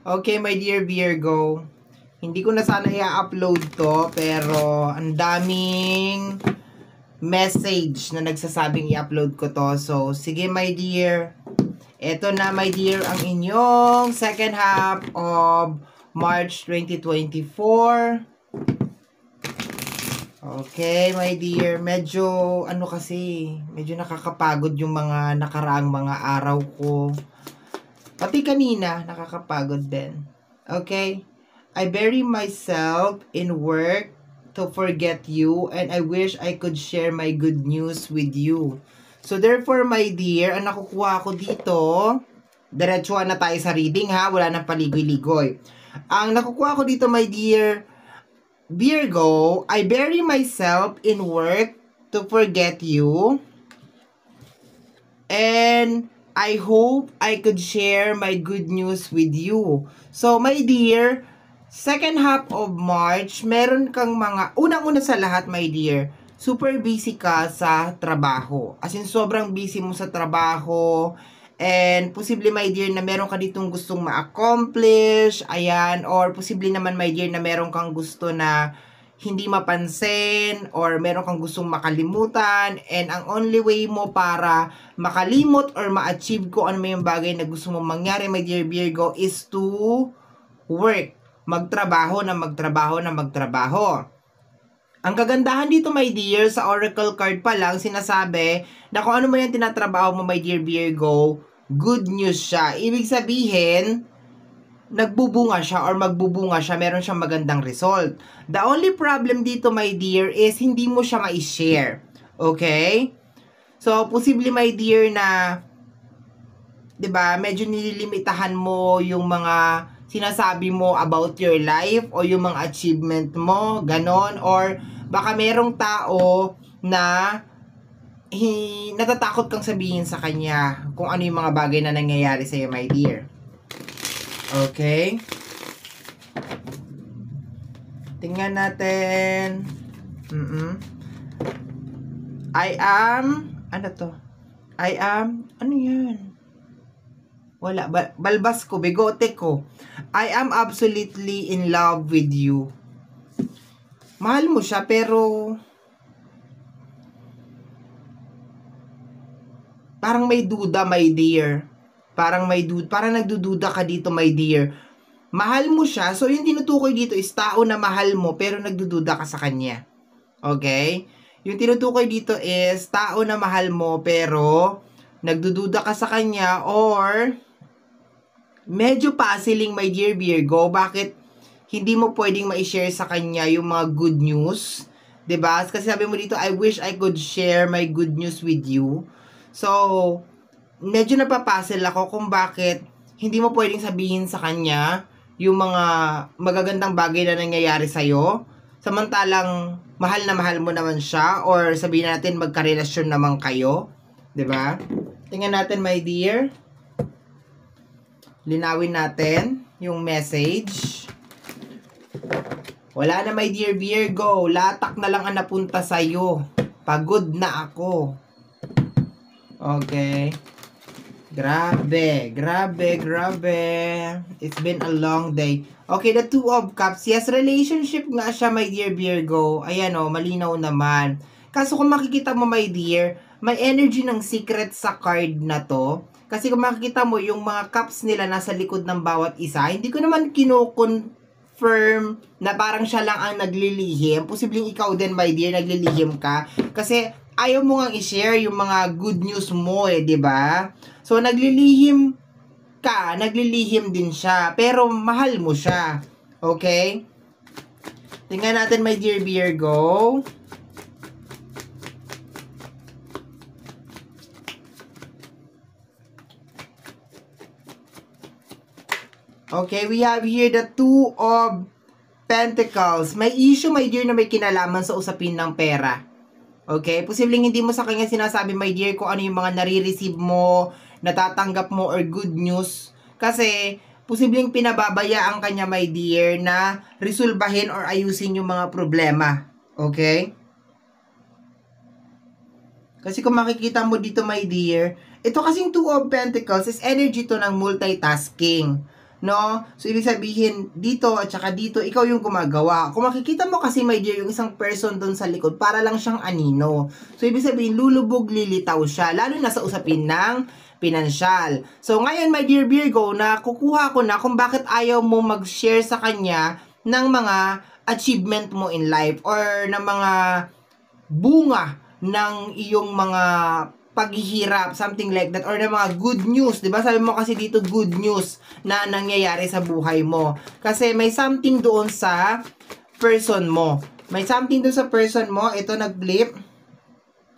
Okay, my dear Virgo. Hindi ko na sana i-upload to, pero ang daming message na nagsasabing i-upload ko to. So, sige my dear. Ito na my dear ang inyong second half of March 2024. Okay, my dear. Medyo, medyo nakakapagod yung mga nakaraang mga araw ko. Pati kanina, nakakapagod din. Okay? I bury myself in work to forget you and I wish I could share my good news with you. So therefore, my dear, ang nakukuha ko dito, diretsuhan na tayo sa reading ha, wala nang paligoy-ligoy. Ang nakukuha ko dito, my dear Virgo, I bury myself in work to forget you and I hope I could share my good news with you. So, my dear, second half of March, meron kang mga, unang-una sa lahat, my dear, super busy ka sa trabaho. As in, sobrang busy mo sa trabaho. And, posible, my dear, na meron ka ditong gustong ma-accomplish. Ayan. Or, posible naman, my dear, na meron kang gusto na hindi mapansin or meron kang gustong makalimutan and ang only way mo para makalimot or ma-achieve ko ano may yung bagay na gusto mong mangyari, my dear Virgo, is to work. Magtrabaho na magtrabaho na magtrabaho. Ang kagandahan dito, my dear, sa Oracle card pa lang, sinasabi na kung ano mo yung tinatrabaho mo, my dear Virgo, good news siya. Ibig sabihin, nagbubunga siya or magbubunga siya, meron siyang magandang result. The only problem dito, my dear, is hindi mo siya ma-share. Okay? So, posible, my dear, na 'di ba, medyo nililimitahan mo yung mga sinasabi mo about your life o yung mga achievement mo, ganon, or baka merong tao na natatakot kang sabihin sa kanya kung ano yung mga bagay na nangyayari sa iyo, my dear. Okay. Tingnan natin. I am, ano to? Ano yan? Wala, balbas ko, bigote ko. I am absolutely in love with you. Mahal mo siya, pero parang may duda, my dear. Parang nagdududa ka dito, my dear. Mahal mo siya, so yung tinutukoy dito is tao na mahal mo pero nagdududa ka sa kanya. Okay? Yung tinutukoy dito is tao na mahal mo pero nagdududa ka sa kanya or medyo puzzling, my dear Virgo. Bakit hindi mo pwedeng ma-share sa kanya yung mga good news? 'Di ba? Kasi sabi mo dito, I wish I could share my good news with you. So, medyo napapuzzle ako kung bakit hindi mo pwedeng sabihin sa kanya yung mga magagandang bagay na nangyayari sa'yo. Samantalang mahal na mahal mo naman siya or sabihin natin magkarelasyon naman kayo. 'Di ba? Tingnan natin, my dear. Linawin natin yung message. Wala na, my dear Virgo. Latak na lang ang napunta sa'yo. Pagod na ako. Okay. Grabe. It's been a long day. Okay, the Two of Cups. Yes, relationship nga siya, my dear Virgo. Ayan o, malinaw naman. Kaso kung makikita mo, my dear, may energy ng secret sa card na to. Kasi kung makikita mo, yung mga cups nila nasa likod ng bawat isa, hindi ko naman kino-confirm na parang siya lang ang naglilihim. Posibleng ikaw din, my dear, naglilihim ka. Kasi ayaw mo nga i-share yung mga good news mo di ba? So, naglilihim ka, naglilihim din siya, pero mahal mo siya. Okay? Tingnan natin, my dear Virgo. Okay, we have here the Two of Pentacles. May issue, my dear, na may kinalaman sa usapin ng pera. Okay? Posibleng hindi mo sa kanya sinasabi, my dear, kung ano yung mga nare-receive mo, natatanggap mo, or good news. Kasi, posibleng pinababaya ang kanya, my dear, na resolbahin or ayusin yung mga problema. Okay? Kasi kung makikita mo dito, my dear, ito kasing Two of Pentacles is energy to ng multitasking. no? So, ibig sabihin, dito at saka dito, ikaw yung gumagawa. Kung makikita mo kasi, my dear, yung isang person doon sa likod, para lang siyang anino. So, ibig sabihin, lulubog, lilitaw siya, lalo na sa usapin ng pinansyal. So, ngayon, my dear Virgo, na kukuha ko na kung bakit ayaw mo mag-share sa kanya ng mga achievement mo in life or ng mga bunga ng iyong mga paghihirap, something like that, or ng mga good news, di ba? Sabi mo kasi dito good news na nangyayari sa buhay mo. Kasi may something doon sa person mo. May something doon sa person mo. Ito nag-flip.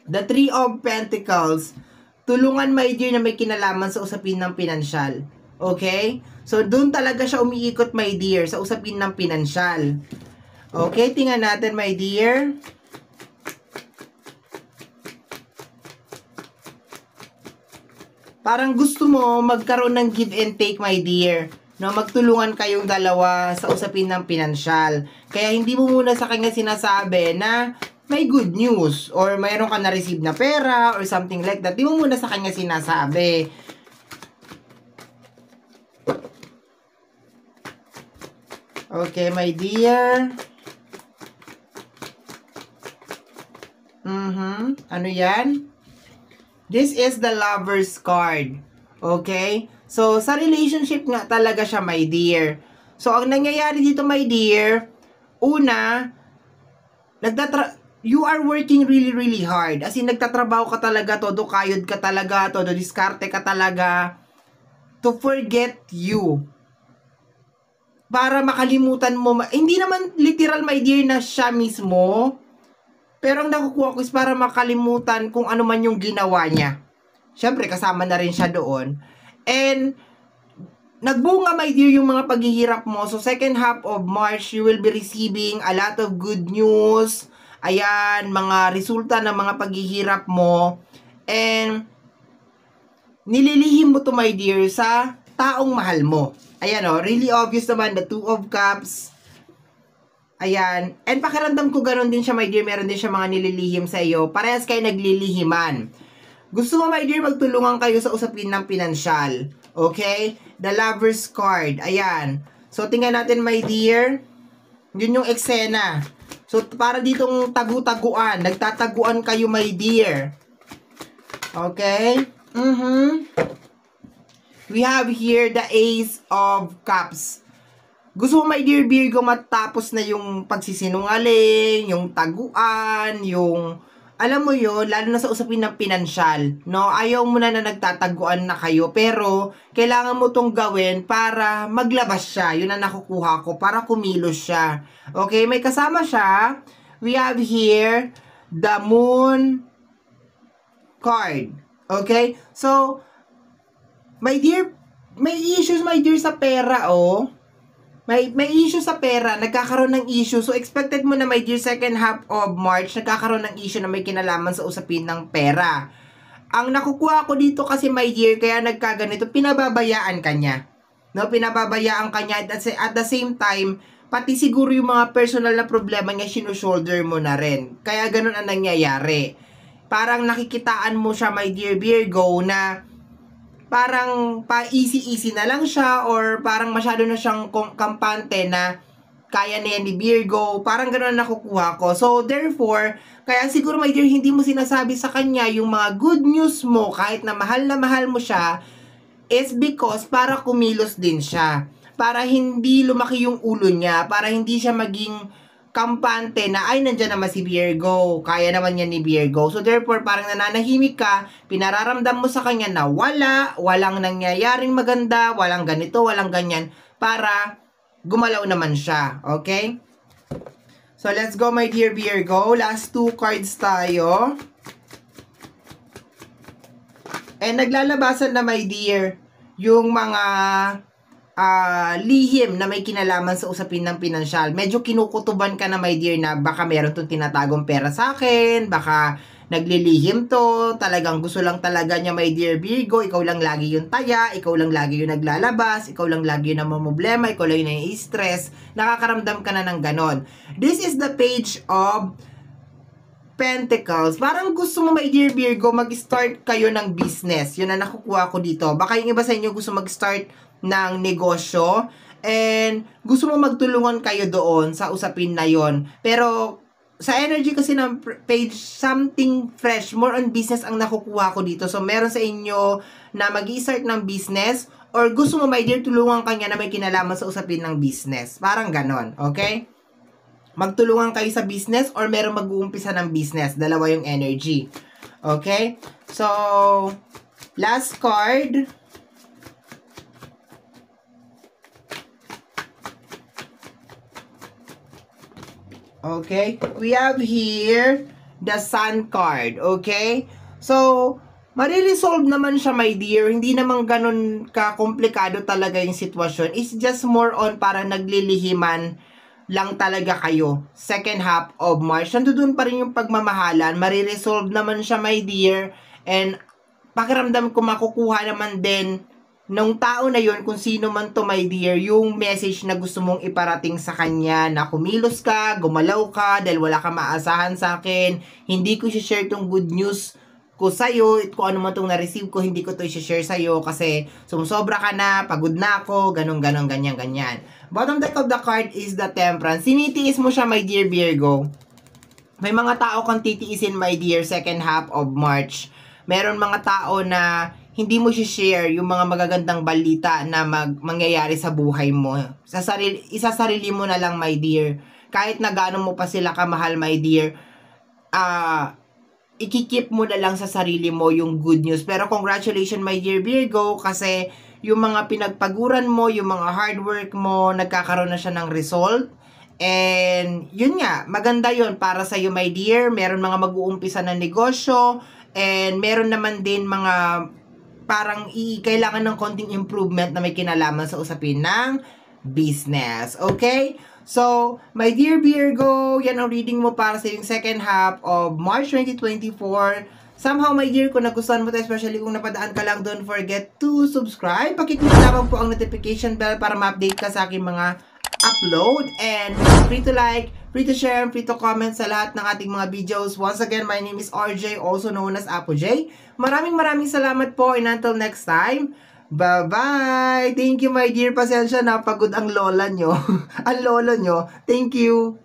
The Three of Pentacles. Tulungan, my dear, na may kinalaman sa usapin ng pinansyal. Okay? So, doon talaga siya umiikot, my dear, sa usapin ng pinansyal. Okay? Tingnan natin, my dear. Parang gusto mo magkaroon ng give and take, my dear. No, magtulungan kayong dalawa sa usapin ng pinansyal. Kaya hindi mo muna sa kanya sinasabi na may good news or mayroon ka na-receive na pera or something like that. Di mo muna sa kanya sinasabi. Okay, my dear. Ano yan? This is the Lover's card. Okay? So, sa relationship nga talaga siya, my dear. So, ang nangyayari dito, my dear, una, you are working really, really hard. As in, nagtatrabaho ka talaga, todo kayod ka talaga, todo diskarte ka talaga, to forget you. Para makalimutan mo, hindi naman literal, my dear, na siya mismo, pero ang nakukuha ko is para makalimutan kung ano man yung ginawa niya. Siyempre, kasama na rin siya doon. And, nagbunga, my dear, yung mga paghihirap mo. So, second half of March, you will be receiving a lot of good news. Ayan, mga resulta ng mga paghihirap mo. And, nililihim mo to, my dear, sa taong mahal mo. Ayan, oh, really obvious naman, the Two of Cups. Ayan. And pakiramdam ko ganoon din siya, my dear. Meron din siya mga nililihim sa iyo. Parehas kayo naglilihiman. Gusto mo, my dear, magtulungan kayo sa usapin ng pinansyal. Okay? The Lover's card. Ayan. So, tingnan natin, my dear. Yun yung eksena. So, para ditong tagu-taguan. Nagtataguan kayo, my dear. Okay? We have here the Ace of Cups. Gusto mo, my dear Virgo, matapos na yung pagsisinungaling, yung taguan, yung, alam mo yun, lalo na sa usapin ng pinansyal, no? Ayaw mo na nagtataguan na kayo, pero kailangan mo tong gawin para maglabas siya. Yun ang nakukuha ko, para kumilos siya. Okay, may kasama siya. We have here the Moon card. Okay? So, my dear, may issues, my dear, sa pera, oh. May issue sa pera, nagkakaroon ng issue. So, expected mo na, my dear, second half of March, nagkakaroon ng issue na may kinalaman sa usapin ng pera. Ang nakukuha ko dito kasi, my dear, kaya nagkaganito, pinababayaan ka niya. No, pinababayaan ka niya. At the same time, pati siguro yung mga personal na problema niya, sinushoulder mo na rin. Kaya ganun ang nangyayari. Parang nakikitaan mo siya, my dear Virgo, na parang pa-easy-easy na lang siya or parang masyado na siyang kampante na kaya na yan ni Virgo. Parang gano'n nakukuha ko. So, therefore, kaya siguro, my dear, hindi mo sinasabi sa kanya yung mga good news mo kahit na mahal mo siya is because para kumilos din siya. Para hindi lumaki yung ulo niya. Para hindi siya maging kampante na, ay, nandyan naman si Virgo. Kaya naman yan ni Virgo. So, therefore, parang nananahimik ka, pinararamdam mo sa kanya na walang nangyayaring maganda, walang ganito, walang ganyan, para gumalaw naman siya. Okay? So, let's go, my dear Virgo. Last two cards tayo. And naglalabasan na, my dear, yung mga lihim na may kinalaman sa usapin ng pinansyal. Medyo kinukutuban ka na, my dear, na baka meron tong tinatagong pera sa akin, baka naglilihim to, talagang gusto lang talaga niya, my dear Virgo, ikaw lang lagi yung taya, ikaw lang lagi yung naglalabas, ikaw lang lagi yung namamblema, ikaw lang yung nai-stress, nakakaramdam ka na ng ganon. This is the Page of Pentacles. Parang gusto mo, my dear Virgo, mag-start kayo ng business. Yun na nakukuha ko dito. Baka yung iba sa inyo gusto mag-start ng negosyo and gusto mo magtulungan kayo doon sa usapin na yon. Pero sa energy kasi ng page, something fresh, more on business ang nakukuha ko dito. So, meron sa inyo na mag-i-start ng business or gusto mo, my dear, tulungan kanya na may kinalaman sa usapin ng business. Parang ganon, okay? Magtulungan kayo sa business or meron mag-uumpisa ng business. Dalawa yung energy. Okay? So, last card. Okay? We have here the Sun card. Okay? So, mariresolve naman siya, my dear. Hindi naman ganun ka-komplikado talaga yung sitwasyon. It's just more on para naglilihiman lang talaga kayo. Second half of March. Nandoon pa rin yung pagmamahalan. Mariresolve naman siya, my dear. And pakiramdam ko makukuha naman din nung tao na yon, kung sino man to, my dear, yung message na gusto mong iparating sa kanya na kumilos ka, gumalaw ka, dahil wala ka maasahan sa akin, hindi ko i-share tong good news ko sa'yo, kung ano man tong na-receive ko, hindi ko to i-share sa'yo kasi sumusobra ka na, pagod na ako, ganun, ganyan. Bottom deck of the card is the Temperance. Sinitiis mo siya, my dear Virgo. May mga tao kang titiisin, my dear, second half of March. Meron mga tao na hindi mo share yung mga magagandang balita na mangyayari sa buhay mo. Isasarili mo na lang, my dear. Kahit na gaano mo pa sila kamahal, my dear, ikikip mo na lang sa sarili mo yung good news. Pero congratulations, my dear Virgo, kasi yung mga pinagpaguran mo, yung mga hard work mo, nagkakaroon na siya ng result. And yun nga, maganda yun para sa'yo, my dear. Meron mga mag-uumpisa na negosyo, and meron naman din mga parang kailangan ng konting improvement na may kinalaman sa usapin ng business. Okay? So, my dear Virgo, yan ang reading mo para sa yung second half of March 2024. Somehow, my dear, kung nagustuhan mo ito, especially kung napadaan ka lang, don't forget to subscribe. Pakiclick lamang po ang notification bell para ma-update ka sa aking mga upload. And free to like, free to share, free to comment sa lahat ng ating mga videos. Once again, my name is RJ, also known as Apo J. Maraming salamat po, and until next time, bye-bye! Thank you, my dear. Pasensya na, pagod ang lola nyo. Ang lolo nyo. Thank you.